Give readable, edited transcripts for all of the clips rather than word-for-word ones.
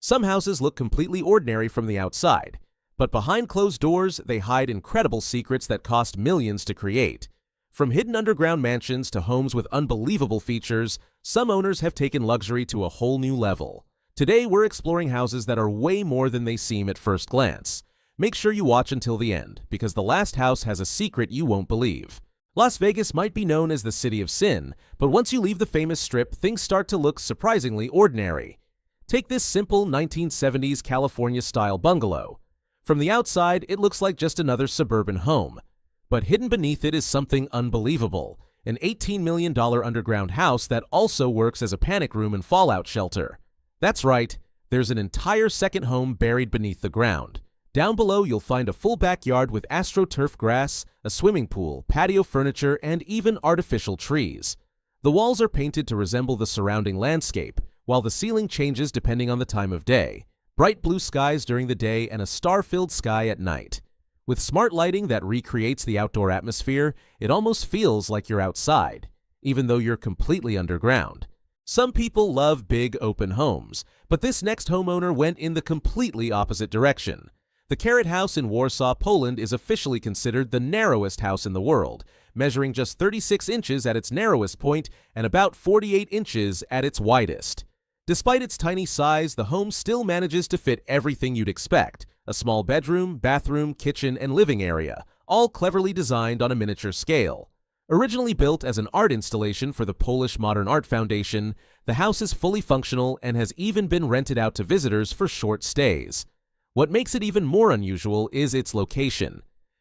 Some houses look completely ordinary from the outside, but behind closed doors, they hide incredible secrets that cost millions to create. From hidden underground mansions to homes with unbelievable features, some owners have taken luxury to a whole new level. Today, we're exploring houses that are way more than they seem at first glance. Make sure you watch until the end, because the last house has a secret you won't believe. Las Vegas might be known as the City of Sin, but once you leave the famous strip, things start to look surprisingly ordinary. Take this simple 1970s California-style bungalow. From the outside, it looks like just another suburban home. But hidden beneath it is something unbelievable, an $18 million underground house that also works as a panic room and fallout shelter. That's right, there's an entire second home buried beneath the ground. Down below, you'll find a full backyard with AstroTurf grass, a swimming pool, patio furniture, and even artificial trees. The walls are painted to resemble the surrounding landscape, while the ceiling changes depending on the time of day. Bright blue skies during the day and a star-filled sky at night. With smart lighting that recreates the outdoor atmosphere, it almost feels like you're outside, even though you're completely underground. Some people love big open homes, but this next homeowner went in the completely opposite direction. The Carrot House in Warsaw, Poland is officially considered the narrowest house in the world, measuring just 36 inches at its narrowest point and about 48 inches at its widest. Despite its tiny size, the home still manages to fit everything you'd expect: a small bedroom, bathroom, kitchen, and living area, all cleverly designed on a miniature scale. Originally built as an art installation for the Polish Modern Art Foundation, the house is fully functional and has even been rented out to visitors for short stays. What makes it even more unusual is its location.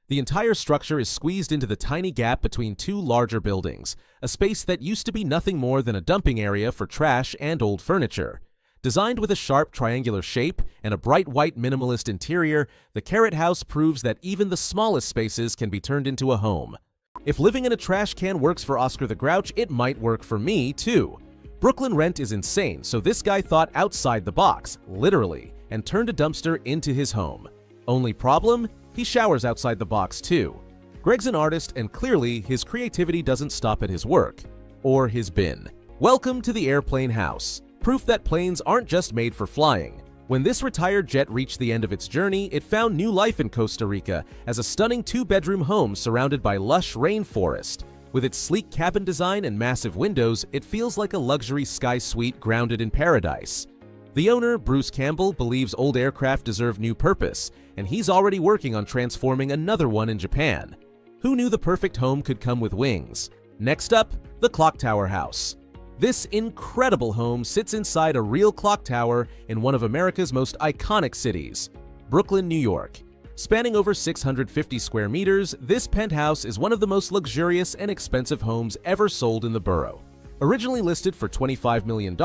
The entire structure is squeezed into the tiny gap between two larger buildings, a space that used to be nothing more than a dumping area for trash and old furniture. Designed with a sharp triangular shape and a bright white minimalist interior, the Carrot House proves that even the smallest spaces can be turned into a home. If living in a trash can works for Oscar the Grouch, it might work for me too. Brooklyn rent is insane, so this guy thought outside the box, literally, and turned a dumpster into his home. Only problem? He showers outside the box too. Greg's an artist, and clearly his creativity doesn't stop at his work. Or his bin. Welcome to the Airplane House. Proof that planes aren't just made for flying. When this retired jet reached the end of its journey, it found new life in Costa Rica as a stunning two-bedroom home surrounded by lush rainforest. With its sleek cabin design and massive windows, it feels like a luxury sky suite grounded in paradise. The owner, Bruce Campbell, believes old aircraft deserve new purpose, and he's already working on transforming another one in Japan. Who knew the perfect home could come with wings? Next up, the Clock Tower House. This incredible home sits inside a real clock tower in one of America's most iconic cities, Brooklyn, New York. Spanning over 650 square meters, this penthouse is one of the most luxurious and expensive homes ever sold in the borough. Originally listed for $25 million,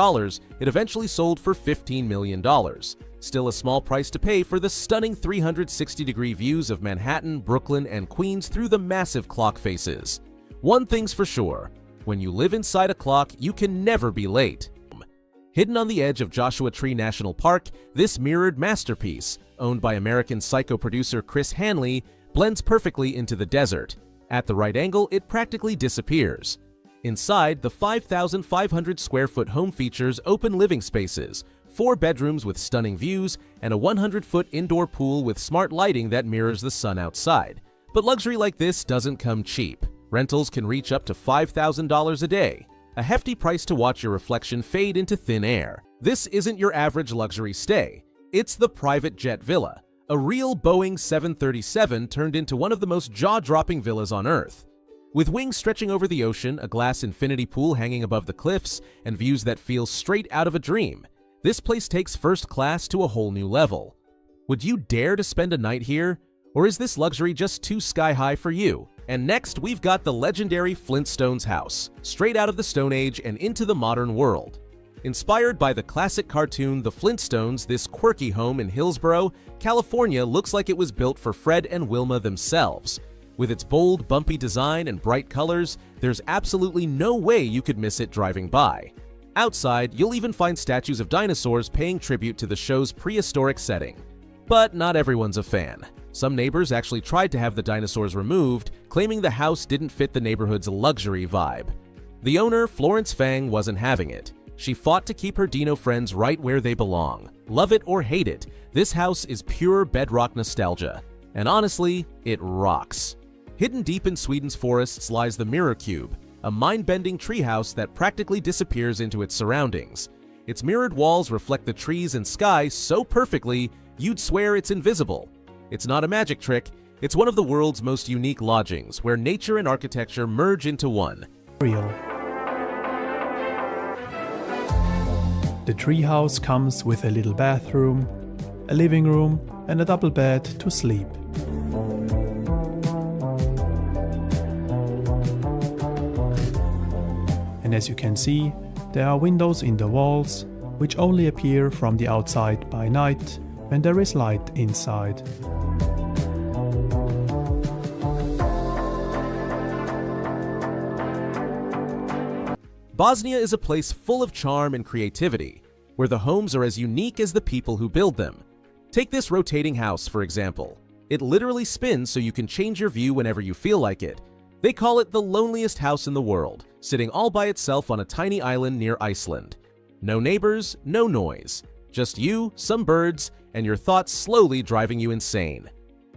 it eventually sold for $15 million. Still a small price to pay for the stunning 360-degree views of Manhattan, Brooklyn, and Queens through the massive clock faces. One thing's for sure, when you live inside a clock, you can never be late. Hidden on the edge of Joshua Tree National Park, this mirrored masterpiece, owned by American Psycho producer Chris Hanley, blends perfectly into the desert. At the right angle, it practically disappears. Inside, the 5,500 square foot home features open living spaces, 4 bedrooms with stunning views, and a 100-foot indoor pool with smart lighting that mirrors the sun outside. But luxury like this doesn't come cheap. Rentals can reach up to $5,000 a day, a hefty price to watch your reflection fade into thin air. This isn't your average luxury stay. It's the private jet villa, a real Boeing 737 turned into one of the most jaw-dropping villas on Earth. With wings stretching over the ocean, a glass infinity pool hanging above the cliffs, and views that feel straight out of a dream, this place takes first class to a whole new level. Would you dare to spend a night here? Or is this luxury just too sky-high for you? And next, we've got the legendary Flintstones house, straight out of the Stone Age and into the modern world. Inspired by the classic cartoon The Flintstones, this quirky home in Hillsborough, California looks like it was built for Fred and Wilma themselves. With its bold, bumpy design and bright colors, there's absolutely no way you could miss it driving by. Outside, you'll even find statues of dinosaurs paying tribute to the show's prehistoric setting. But not everyone's a fan. Some neighbors actually tried to have the dinosaurs removed, claiming the house didn't fit the neighborhood's luxury vibe. The owner, Florence Fang, wasn't having it. She fought to keep her dino friends right where they belong. Love it or hate it, this house is pure bedrock nostalgia. And honestly, it rocks. Hidden deep in Sweden's forests lies the Mirror Cube, a mind-bending treehouse that practically disappears into its surroundings. Its mirrored walls reflect the trees and sky so perfectly, you'd swear it's invisible. It's not a magic trick, it's one of the world's most unique lodgings, where nature and architecture merge into one. Real. The treehouse comes with a little bathroom, a living room, and a double bed to sleep. And as you can see, there are windows in the walls, which only appear from the outside by night when there is light inside. Bosnia is a place full of charm and creativity, where the homes are as unique as the people who build them. Take this rotating house, for example. It literally spins so you can change your view whenever you feel like it. They call it the loneliest house in the world, sitting all by itself on a tiny island near Iceland. No neighbors, no noise. Just you, some birds, and your thoughts slowly driving you insane.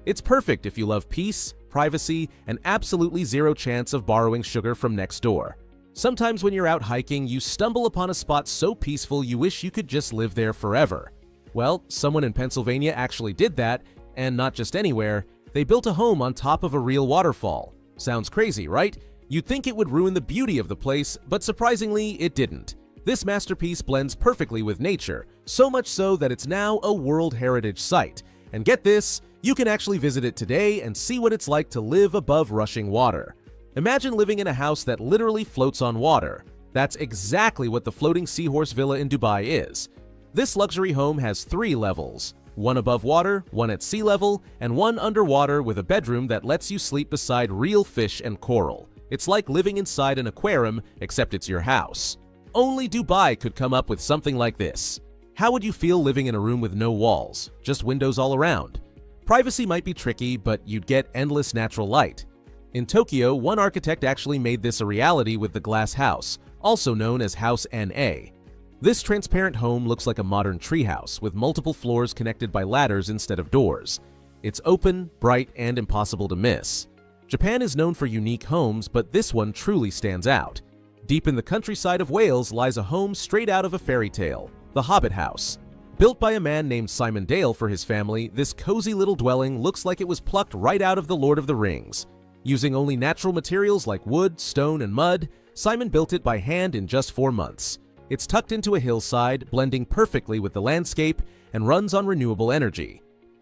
It's perfect if you love peace, privacy, and absolutely zero chance of borrowing sugar from next door. Sometimes when you're out hiking, you stumble upon a spot so peaceful you wish you could just live there forever. Well, someone in Pennsylvania actually did that, and not just anywhere. They built a home on top of a real waterfall. Sounds crazy, right? You'd think it would ruin the beauty of the place, but surprisingly, it didn't. This masterpiece blends perfectly with nature, so much so that it's now a World Heritage Site. And get this, you can actually visit it today and see what it's like to live above rushing water. Imagine living in a house that literally floats on water. That's exactly what the floating seahorse villa in Dubai is. This luxury home has 3 levels. One above water, one at sea level, and one underwater with a bedroom that lets you sleep beside real fish and coral. It's like living inside an aquarium, except it's your house. Only Dubai could come up with something like this. How would you feel living in a room with no walls, just windows all around? Privacy might be tricky, but you'd get endless natural light. In Tokyo, one architect actually made this a reality with the Glass House, also known as House NA. This transparent home looks like a modern treehouse with multiple floors connected by ladders instead of doors. It's open, bright, and impossible to miss. Japan is known for unique homes, but this one truly stands out. Deep in the countryside of Wales lies a home straight out of a fairy tale, the Hobbit House. Built by a man named Simon Dale for his family, this cozy little dwelling looks like it was plucked right out of The Lord of the Rings. Using only natural materials like wood, stone, and mud, Simon built it by hand in just 4 months. It's tucked into a hillside, blending perfectly with the landscape, and runs on renewable energy.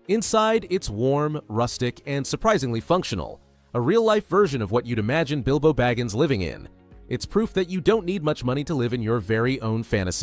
Inside, it's warm, rustic, and surprisingly functional, a real-life version of what you'd imagine Bilbo Baggins living in. It's proof that you don't need much money to live in your very own fantasy.